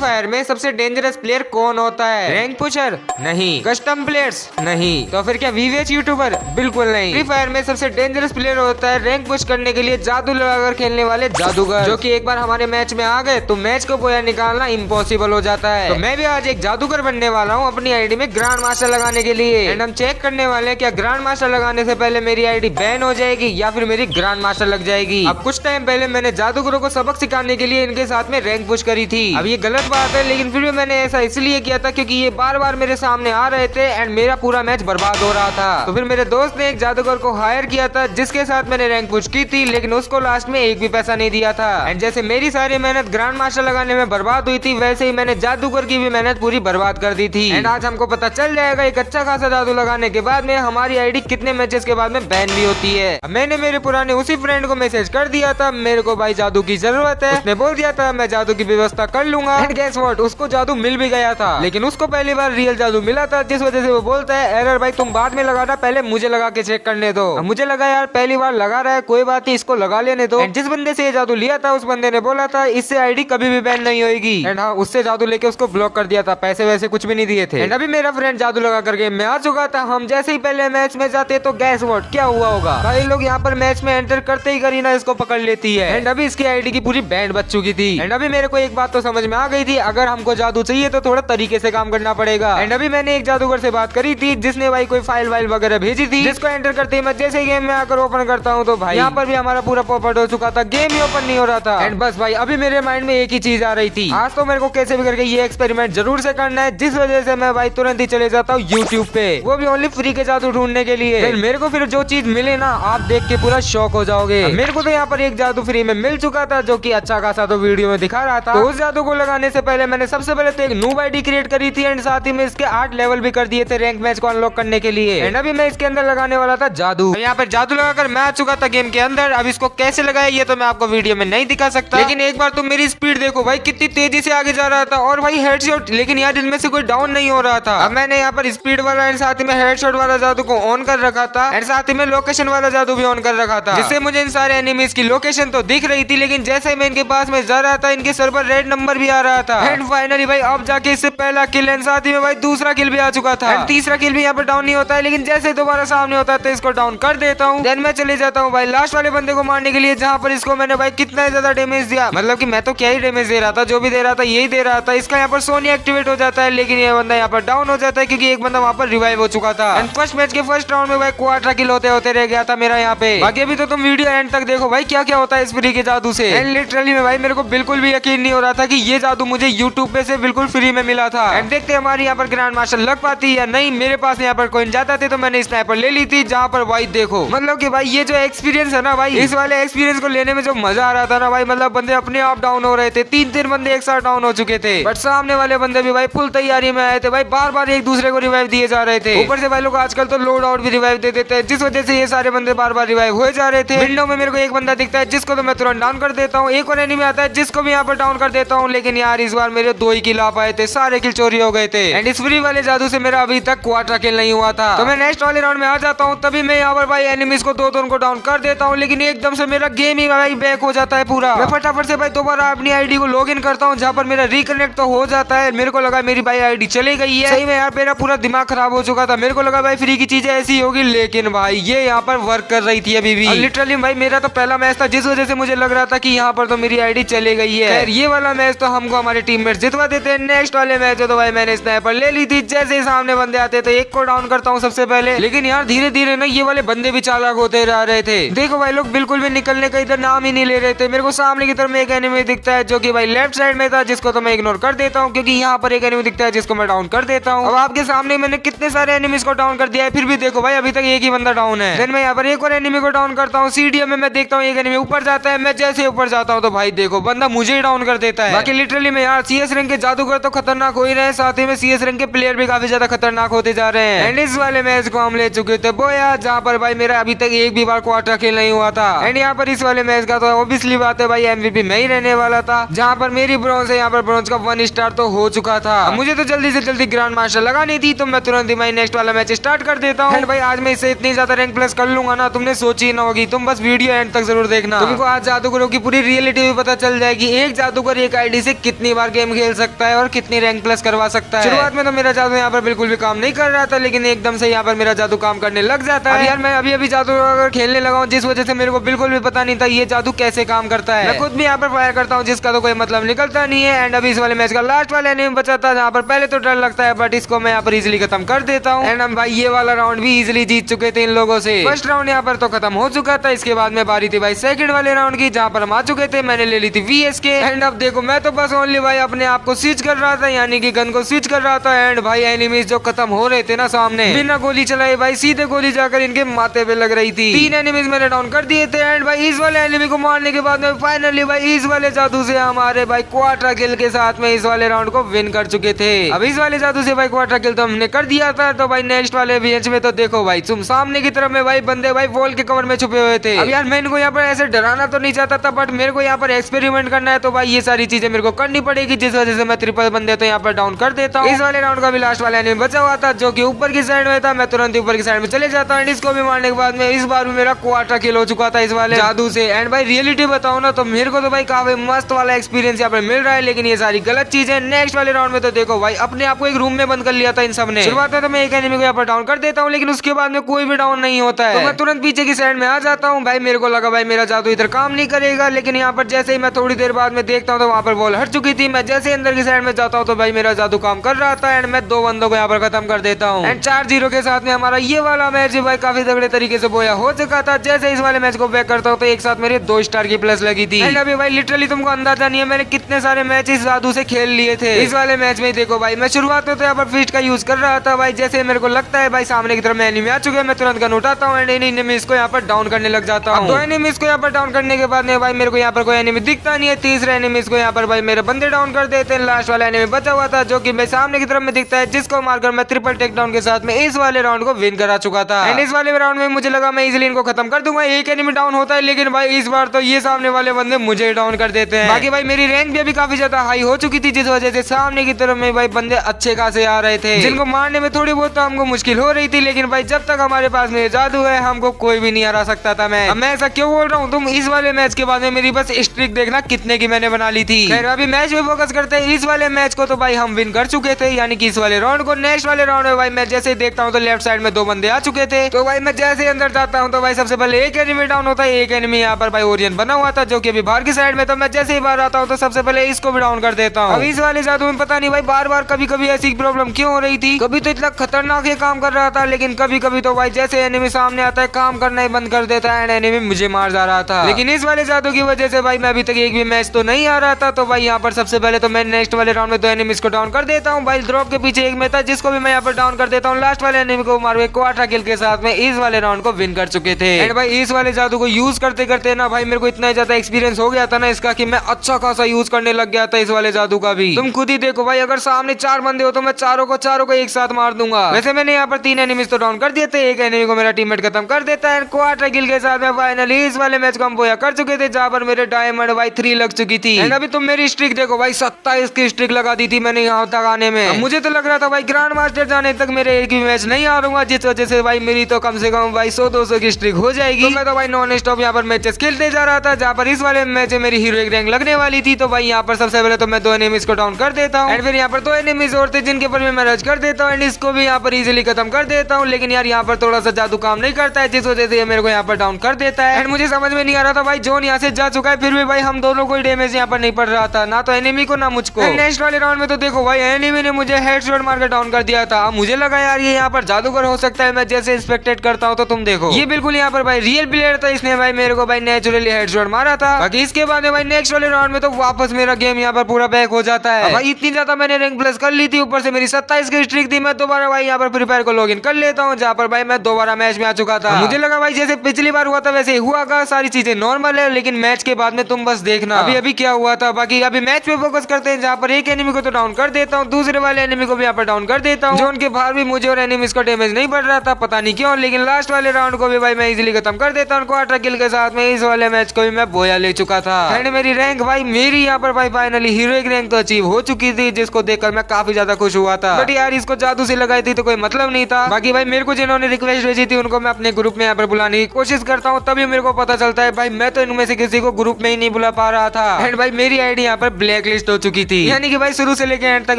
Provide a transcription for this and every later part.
Fire में सबसे dangerous player कौन होता है? Rank pusher? नहीं। Custom players? नहीं। तो फिर क्या वीवीएच यूट्यूबर? बिल्कुल नहीं। फ्री फायर में सबसे डेंजरस प्लेयर होता है रैंक पुश करने के लिए जादू लगाकर खेलने वाले जादूगर, जो कि एक बार हमारे मैच में आ गए तो मैच को बोया निकालना इम्पॉसिबल हो जाता है। तो मैं भी आज एक जादूगर बनने वाला हूँ अपनी आईडी में ग्रैंड मास्टर लगाने के लिए। एंड हम चेक करने वाले हैं क्या ग्रैंड मास्टर लगाने से पहले मेरी आईडी बैन हो जाएगी या फिर मेरी ग्रैंड मास्टर लग जाएगी। अब कुछ टाइम पहले मैंने जादूगरों को सबक सिखाने के लिए इनके साथ में रैंक पुश करी थी। अब ये गलत बात है, लेकिन फिर भी मैंने ऐसा इसलिए किया था क्योंकि ये बार बार मेरे सामने आ रहे थे एंड मेरा पूरा मैच बर्बाद हो रहा था। तो फिर मेरे दोस्त ने एक जादूगर को हायर किया था जिसके साथ मैंने रैंक पुश की थी, लेकिन उसको लास्ट में एक भी पैसा नहीं दिया था। एंड जैसे मेरी सारी मेहनत ग्रैंड मास्टर लगाने में बर्बाद हुई थी, वैसे ही मैंने जादूगर की भी मेहनत पूरी बर्बाद कर दी थी। एंड आज हमको पता चल जाएगा एक अच्छा खासा जादू लगाने के बाद में हमारी आईडी कितने मैचेस के बाद में बैन भी होती है। मैंने मेरे पुराने उसी फ्रेंड को मैसेज कर दिया था मेरे को भाई जादू की जरूरत है। उसने बोल दिया था मैं जादू की व्यवस्था कर लूंगा। एंड गेस व्हाट, उसको जादू मिल भी गया था, लेकिन उसको पहली बार रियल जादू मिला था, जिस वजह से वो बोलता है एरर भाई तुम बाद में लगाना, पहले मुझे लगा के चेक करने दो। मुझे लगा यार पहली बार लगा रहा है, कोई बात नहीं इसको लगा लेने दो। एंड जिस बंदे से ये जादू लिया था उस बंदे ने बोला था इससे आईडी कभी भी बैन नहीं होगी। एंड हाँ, उससे जादू लेके उसको ब्लॉक कर दिया था, पैसे वैसे कुछ भी नहीं दिए थे। एंड अभी मेरा फ्रेंड जादू लगा कर गेम में आ चुका था। हम जैसे ही पहले मैच में जाते तो गैस व्हाट क्या हुआ होगा भाई, लोग यहाँ पर मैच में एंटर करते ही करीना इसको पकड़ लेती है। एंड अभी इसकी आईडी की पूरी बैंड बच चुकी थी। एंड अभी मेरे को एक बात तो समझ में आ गई थी, अगर हमको जादू चाहिए तो थोड़ा तरीके से काम करना पड़ेगा। एंड अभी मैंने एक जादूगर से बात करी थी जिसने भाई कोई फाइल वाइल वगैरह भेजी थी, जिसको एंटर करते ही मैं जैसे गेम में आकर ओपन करता हूँ तो भाई यहाँ पर भी हमारा पूरा पॉपअप हो चुका था, गेम ही ओपन नहीं हो रहा था। एंड बस भाई अभी मेरे माइंड में एक ही चीज आ रही थी, आज तो मेरे को कैसे भी करके ये एक्सपेरिमेंट जरूर से करना है, जिस वजह से मैं भाई तुरंत ही चले जाता हूँ यूट्यूब पे, वो भी ओनली फ्री के जादू ढूंढने के लिए। मेरे को फिर जो चीज मिले ना आप देख के पूरा शॉक हो जाओगे। मेरे को तो यहाँ पर एक जादू फ्री में मिल चुका था जो कि अच्छा खासा तो वीडियो में दिखा रहा था। तो उस जादू को लगाने से पहले मैंने सबसे पहले तो एक नूब आईडी क्रिएट करी थी एंड साथ ही में इसके 8 लेवल भी कर दिए थे रैंक मैच को अनलॉक करने के लिए। एंड अभी मैं इसके अंदर लगाने वाला था जादू। यहाँ पर जादू लगाकर मैं आ चुका था गेम के अंदर। अब इसको कैसे लगाया ये तो मैं आपको वीडियो में नहीं दिखा सकता, लेकिन एक बार तुम मेरी स्पीड देखो भाई कितनी तेजी से आगे जा रहा था और भाई हेडशॉट, लेकिन यार इनमें से कोई डाउन नहीं हो रहा था। अब मैंने यहाँ पर स्पीड वाला एंड साथ ही में हेडशॉट वाला जादू को ऑन कर रखा था एंड साथ ही में लोकेशन वाला जादू भी ऑन कर रखा था, जिससे मुझे इन सारे एनिमीज की लोकेशन तो दिख रही थी, लेकिन जैसे मैं इनके पास में जा रहा था इनके सर पर रेड नंबर भी आ रहा था। एंड फाइनली भाई अब जाके इससे पहला किल एंड साथ ही में भाई दूसरा किल भी आ चुका था। एंड तीसरा किल भी यहाँ पर डाउन नहीं होता है, लेकिन जैसे दोबारा सामने होता है तो इसको डाउन कर देता हूँ। देन मैं चले जाता हूँ भाई लास्ट वाले बंदे को मारने के लिए, जहाँ पर इसको मैंने भाई कितना ज्यादा डैमेज दिया, मतलब कि मैं तो क्या ही डैमेज दे रहा था, जो भी दे रहा था यही दे रहा था। इसका यहाँ पर सोनी एक्टिवेट हो जाता है, लेकिन ये बंदा यहाँ पर डाउन हो जाता है क्योंकि एक बंदा वहाँ पर रिवाइव हो चुका था। एंड फर्स्ट मैच के फर्स्ट राउंड में भाई क्वार्टर किल होते होते रह गया था मेरा यहाँ पे। बाकी अभी तो तुम वीडियो एंड तक देखो भाई क्या क्या होता है इस फ्री के जादू से। एंड लिटरली में भाई मेरे को बिल्कुल भी यकीन नहीं हो रहा था कि ये जादू मुझे यूट्यूब पे से बिल्कुल फ्री में मिला था। एंड देखते हमारी यहाँ पर ग्रैंड मास्टर लग पाती या नहीं। मेरे पास यहाँ पर कोइन जाता थे तो मैंने स्नाइपर ले ली थी, जहाँ पर भाई देखो मतलब कि भाई ये जो एक्सपीरियंस है ना भाई, इस वाले एक्सपीरियंस को लेने में जो मजा आ रहा था ना भाई, मतलब बंदे अपने आप डाउन हो रहे थे, 3 बंदे एक साथ डाउन हो चुके थे, बट सामने वाले बंदे भी भाई फुल तैयारी में आए थे भाई, बार बार एक दूसरे को रिवाइव दिए जा रहे थे। ऊपर से भाई लोग आजकल तो लोड आउट भी रिवाइव दे देते हैं, जिस वजह से ये सारे बंदे बार बार रिवाइव हो जा रहे थे। विंडो में मेरे को एक बंदा दिखता है जिसको तो मैं तुरंत डाउन कर देता हूँ, एक और एनिमी आता है जिसको भी यहाँ पर डाउन कर देता हूँ, लेकिन यार इस बार मेरे 2 ही किल आ पाए थे, सारे किल चोरी हो गए थे। एंड इस फ्री वाले जादू से मेरा अभी तक क्वार्टर किल नहीं हुआ था। तो मैं नेक्स्ट वाले राउंड में आ जाता हूँ, तभी मैं यहाँ पर भाई एनिमीज को 2 को डाउन कर देता हूँ, लेकिन एकदम से मेरा गेम ही भाई बैक हो जाता है पूरा। मैं फटाफट से भाई दोबारा अपनी आईडी को लॉग इन करता हूँ, जहाँ पर मेरा रिकनेक्ट तो हो जाता है। मेरे को लगा मेरी भाई आईडी चली गई है, सही में यार मेरा पूरा दिमाग खराब हो चुका था। मेरे को लगा भाई फ्री की चीजें ऐसी होगी, लेकिन भाई ये यहाँ पर वर्क कर रही थी अभी भी। लिटरली भाई मेरा तो पहला मैच था, जिस वजह से मुझे लग रहा था कि यहाँ पर तो मेरी आईडी चली गई है। ये वाला मैच तो हमको हमारे टीममेट जितवा देते हैं। नेक्स्ट वाले मैच तो भाई मैंने स्नाइपर ले ली थी, जैसे ही सामने बंदे आते तो एक को डाउन करता हूँ सबसे पहले, लेकिन यार धीरे धीरे ना ये वाले बंदे भी चालाक होते जा रहे थे। देखो भाई लोग बिल्कुल भी निकलने का इधर नाम ही नहीं ले रहे थे। मेरे को सामने की तरफ में एक एनिमी दिखता है जो कि भाई लेफ्ट साइड में था, जिसको तो मैं इग्नोर कर देता हूँ, क्योंकि यहाँ पर एक एनिमी दिखता है जिसको मैं डाउन कर देता हूँ। अब आपके सामने मैंने कितने सारे एनिमीज को डाउन कर दिया है, फिर भी देखो भाई अभी तक एक ही बंदा डाउन है। देन मैं यहाँ पर एक और एनिमी को डाउन करता हूँ। सीडीएम में मैं देखता हूँ एक एनिमी ऊपर जाता है, मैं जैसे ऊपर जाता हूँ तो भाई देखो बंदा मुझे ही डाउन कर देता है। बाकी लिटरली में यार सीएस रैंक के जादूगर तो खतरनाक हो ही रहे हैं, साथ ही में सीएस रैंक के प्लेयर भी काफी ज्यादा खतरनाक होते जा रहे हैं। एंड इस वाले मैच को हम ले चुके थे बोया, जहाँ पर भाई मेरा अभी तक एक भी बार क्वार्टर किल नहीं हुआ था। एंड यहाँ पर इस वाले मैच का तो ऑब्वियसली बात है भाई एमवीपी मैं ही रहने वाला था, जहाँ पर मेरी ब्रॉन्ज है यहाँ पर ब्रॉन्ज का 1 स्टार तो हो चुका था। मुझे तो जल्दी से जल्दी ग्रैंड मास्टर लगानी थी, तो मैं तुरंत ही भाई नेक्स्ट वाला मैच स्टार्ट कर देता हूँ। भाई आज मैं इससे इतनी ज्यादा रैंक प्लस कर लूंगा ना, तुमने सोची ना होगी। तुम बस वीडियो एंड तक जरूर देखना, तुमको आज जादूगरों की पूरी रियलिटी भी पता चल जाएगी, एक जादूगर एक आईडी से कितनी कितनी बार गेम खेल सकता है और कितनी रैंक प्लस करवा सकता है। शुरुआत में तो मेरा जादू यहाँ पर बिल्कुल भी काम नहीं कर रहा था, लेकिन एकदम से यहाँ पर मेरा जादू काम करने लग जाता है। यार मैं अभी जादू अगर खेलने लगा हूँ, जिस वजह से मेरे को बिल्कुल भी पता नहीं था ये जादू कैसे काम करता है। मैं खुद भी यहाँ पर फायर करता हूँ, जिसका तो कोई मतलब निकलता नहीं है। एंड अभी इस वाले मैच का लास्ट वाला एनिमी बचा था, जहाँ पर पहले तो डर लगता है, बट इसको मैं यहाँ पर इजिली खत्म कर देता हूँ। एंड हम भाई ये वाला राउंड भी इजिली जीत चुके थे इन लोगों से। फर्स्ट राउंड यहाँ पर तो खत्म हो चुका था। इसके बाद में बारी थी भाई सेकंड वाले राउंड की, जहाँ पर हम आ चुके थे। मैंने ले ली थी VSK। एंड अब देखो मैं तो बस ओनली भाई अपने आप को स्विच कर रहा था, यानी कि गन को स्विच कर रहा था। एंड भाई एनिमीज जो खत्म हो रहे थे ना सामने, बिना गोली चलाए भाई सीधे गोली जाकर इनके माथे पे लग रही थी। 3 एनिमीज मैंने डाउन कर दिए थे। एंड भाई इस वाले एनिमी को मारने के बाद में फाइनली भाई इस वाले जादू से हमारे भाई क्वार्टर किल के साथ में इस वाले राउंड को विन कर चुके थे। अब इस वाले जादू से भाई क्वार्टर किल तो हमने कर दिया था। तो भाई नेक्स्ट वाले मैच में तो देखो भाई तुम सामने की तरफ में भाई बंदे भाई वॉल के कवर में छुपे हुए थे। अब यार मैं इनको यहाँ पर ऐसे डराना तो नहीं चाहता था, बट मेरे को यहाँ पर एक्सपेरिमेंट करना है, तो भाई ये सारी चीजें मेरे को करनी पड़ेगी, जिस वजह से मैं ट्रिपल बंदे तो यहाँ पर डाउन कर देता हूँ। इस वाले राउंड का भी लास्ट वाला एनिमी बचा हुआ था, जो कि ऊपर की साइड में था। मैं तुरंत ऊपर की साइड में चले जाता हूँ। इसको भी मारने के बाद में इस बार भी मेरा क्वार्टर किल हो चुका था इस वाले जादू से। एंड भाई रियलिटी बताऊं ना तो मेरे को तो भाई काफी मस्त वाला एक्सपीरियंस यहाँ पर मिल रहा है, लेकिन ये सारी गलत चीजें। नेक्स्ट वाले राउंड में तो देखो भाई अपने आप को एक रूम में बंद कर लिया था इन सबने। शुरुआत में तो मैं एक एनिमी को यहाँ पर डाउन कर देता हूँ, लेकिन उसके बाद में कोई भी डाउन नहीं होता है। तो मैं तुरंत पीछे की साइड में आ जाता हूँ। भाई मेरे को लगा भाई मेरा जादू इधर काम नहीं करेगा, लेकिन यहाँ पर जैसे ही मैं थोड़ी देर बाद में देखता हूँ तो वहाँ पर बॉल हट चुकी थी। मैं जैसे अंदर की साइड में जाता हूँ तो भाई मेरा जादू काम कर रहा था। एंड मैं 2 बंदों को यहाँ पर खत्म कर देता हूँ। एंड 4-0 के साथ में हमारा ये वाला मैच भाई काफी तगड़े तरीके से बोया हो चुका था। जैसे इस वाले मैच को बैक करता हूँ तो एक साथ मेरे 2 स्टार की प्लस लगी थी। एंड अभी भाई लिटरली तुमको अंदाजा नहीं है मैंने कितने सारे मैच इस जादू से खेल लिए थे। इस वाले मैच में देखो भाई मैं शुरुआत में तो यहाँ पर फिस्ट का यूज कर रहा था। भाई जैसे मेरे को लगता है भाई सामने की तरफ में एनिमी आ चुके हैं, मैं तुरंत गन उठाता हूँ एंड इन एनिमीज को यहाँ पर डाउन करने लग जाता हूँ। 2 एनिमीज को यहाँ पर डाउन करने के बाद में भाई मेरे को यहाँ पर कोई एनिमी दिखता नहीं है। तीसरे एनिमीज को यहाँ पर भाई मेरे बंदे डाउन कर देते हैं। लास्ट वाला एनिमी बचा हुआ था, जो कि मैं सामने की तरफ में दिखता है, जिसको मारकर मैं ट्रिपल टेक डाउन के साथ में इस वाले राउंड को विन करा चुका था। एंड इस वाले राउंड में मुझे लगा मैं इजिली इनको खत्म कर दूंगा। एक एनिमी डाउन होता है, लेकिन भाई इस बार तो ये सामने वाले बंदे मुझे डाउन कर देते हैं। बाकी भाई मेरी रैंक भी अभी काफी ज्यादा हाई हो चुकी थी, जिस वजह से सामने की तरफ में भाई बंदे अच्छे खासे आ रहे थे, जिनको मारने में थोड़ी बहुत तो हमको मुश्किल हो रही थी। लेकिन भाई जब तक हमारे पास में जादू है हमको कोई भी नहीं हरा सकता था। मैं ऐसा क्यों बोल रहा हूँ, तुम इस वाले मैच के बाद में मेरी बस स्ट्रिक देखना कितने की मैंने बना ली थी। खैर अभी मैच में फोकस करते हैं। इस वाले मैच को तो भाई हम विन कर चुके थे, यानी कि इस वाले राउंड को। नेक्स्ट वाले राउंड में भाई मैं जैसे देखता हूँ तो लेफ्ट साइड में 2 बंदे आ चुके थे। तो भाई मैं जैसे अंदर जाता हूँ तो भाई सबसे पहले एक एनिमी डाउन होता है। एक एनिमी यहाँ पर भाई ओरियन बना हुआ था, जो कि अभी बाहर की साइड में। तो मैं जैसे ही बाहर आता हूँ तो सबसे पहले इसको भी डाउन कर देता हूँ। अब इस वाले जादू में पता नहीं भाई बार बार कभी कभी ऐसी प्रॉब्लम क्यों हो रही थी। कभी तो इतना खतरनाक ये काम कर रहा था, लेकिन कभी कभी तो भाई जैसे एनिमी सामने आता है काम करना ही बंद कर देता है एंड एनिमी मुझे मार जा रहा था। लेकिन इस वाले जादू की वजह से भाई मैं अभी तक एक भी मैच तो नहीं आ रहा था। तो भाई यहाँ पर सबसे पहले तो मैं नेक्स्ट वाले राउंड में 2 एनिमीज को डाउन कर देता हूँ। भाई ड्रॉप के पीछे एक में था, जिसको भी मैं यहाँ पर डाउन कर देता हूँ। लास्ट वाले एनिमी को मार के क्वार्टर किल के साथ में इस वाले राउंड को विन कर चुके थे। एंड भाई इस वाले जादू को यूज करते करते ना भाई मेरे को इतना ज्यादा एक्सपीरियंस हो गया था ना इसका, कि मैं अच्छा खासा यूज करने लग गया था इस वाले जादू का भी। तुम खुद ही देखो भाई, अगर सामने 4 बंदे हो तो मैं चारों को एक साथ मार दूंगा। वैसे मैंने यहाँ पर 3 एनिमीज तो डाउन कर दिए थे, एक एनिमी को मेरा टीममेट खत्म कर देता है। क्वार्टर किल के साथ में फाइनली इस वाले मैच को हम बोया कर चुके थे, जहाँ पर मेरे डायमंड भाई 3 लग चुकी थी। एंड अभी तुम मेरी स्ट्रिक देखो भाई, 27 की स्ट्रिक लगा दी थी मैंने यहाँ तक आने में। मुझे तो लग रहा था भाई ग्रैंड मास्टर जाने तक मेरे एक भी मैच नहीं हारूंगा, जिस वजह से भाई मेरी तो कम से कम भाई 100-200 की स्ट्रिक हो जाएगी। तो मैं तो भाई नॉन स्टॉप यहाँ पर मैचेस खेलते जा रहा था, जहाँ पर इस वाले मैच में मेरी हीरोइक रैंक लगने वाली थी। तो भाई यहाँ पर सबसे पहले तो मैं 2 एनिमीज को डाउन कर देता हूँ। एंड फिर यहाँ पर 2 एनिमीज और थे, जिनके ऊपर मैं रश कर देता हूँ एंड इसको भी यहाँ पर इजीली खत्म कर देता हूँ। लेकिन यार यहाँ पर थोड़ा सा जादू काम नहीं करता है, जिस वजह से मेरे को यहाँ पर डाउन कर देता है। एंड मुझे समझ में नहीं आ रहा था भाई जोन यहाँ से जा चुका है, फिर भी भाई हम दोनों को डैमेज यहाँ पर नहीं पड़ रहा था, ना तो एनिमी को ना मुझको। नेक्स्ट वाले राउंड में तो देखो भाई एनिमी ने मुझे हेडशॉट मारकर डाउन कर दिया था। मुझे लगा यार ये यहाँ पर जादूगर हो सकता है, मैं जैसे इंस्पेक्टेड करता हूँ तो तुम देखो ये बिल्कुल यहाँ पर भाई रियल प्लेयर था, इसने भाई मेरे को भाई नेचुरली हेडशॉट मारा था। बाकी इसके बाद भाई नेक्स्ट वाले राउंड में तो वापस मेरा गेम यहाँ पर पूरा बैक हो जाता है। भाई इतनी ज्यादा मैंने रैंक प्लस कर ली थी, ऊपर से मेरी 27 की स्ट्रिक थी। मैं दोबारा भाई यहाँ पर फ्री फायर को लॉगिन कर लेता हूँ, जहाँ पर भाई मैं दोबारा मैच में आ चुका था। मुझे लगा भाई जैसे पिछली बार हुआ था वैसे हुआ का, सारी चीजें नॉर्मल है। लेकिन मैच के बाद में तुम बस देखना अभी क्या हुआ था। बाकी अभी मैच पे फोकस करते हैं, जहाँ पर एक एनिमी को तो डाउन कर देता हूँ, दूसरे वाले एनिमी को भी यहाँ पर डाउन कर देता हूँ। जोन के बाहर भी मुझे और एनिमीज का डैमेज नहीं बढ़ रहा था, पता नहीं क्यों। लेकिन लास्ट वाले राउंड को भी भाई मैं इजीली खत्म कर देता हूँ क्वार्टर किल के साथ में। इस वाले मैच को भी मैं बोया ले चुका था। एंड मेरी रैंक भाई मेरी यहाँ पर भाई फाइनली हीरोइक रैंक तो अचीव हो चुकी थी, जिसको देखकर मैं काफी ज्यादा खुश हुआ था। बट यार इसको जादू से लगाई थी तो कोई मतलब नहीं था। बाकी भाई मेरे को जिन्होंने रिक्वेस्ट भेजी थी उनको मैं अपने ग्रुप में यहाँ पर बुलाने की कोशिश करता हूँ, तभी मेरे को पता चलता है भाई मैं तो इनमें से किसी को ग्रुप में ही नहीं बुला पा रहा था। एंड भाई मेरी आईडी यहाँ पर ब्लैक ब्लैक लिस्ट हो चुकी थी। यानी कि भाई शुरू से लेकर एंड तक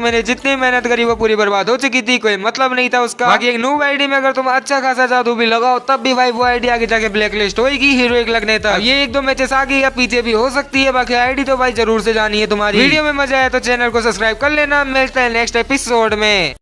मैंने जितनी मेहनत करी वो पूरी बर्बाद हो चुकी थी, कोई मतलब नहीं था उसका। बाकी एक नूब आईडी में अगर तुम अच्छा खासा जादू भी लगाओ तब भी भाई वो आईडी आगे जाके ब्लैक लिस्ट होगी हीरोइक लगने तक। ये एक दो मैचेस आगे या पीछे भी हो सकती है, बाकी आईडी तो भाई जरूर से जानी है तुम्हारी। वीडियो में मजा आया तो चैनल को सब्सक्राइब कर लेना। मिलते हैं नेक्स्ट एपिसोड में।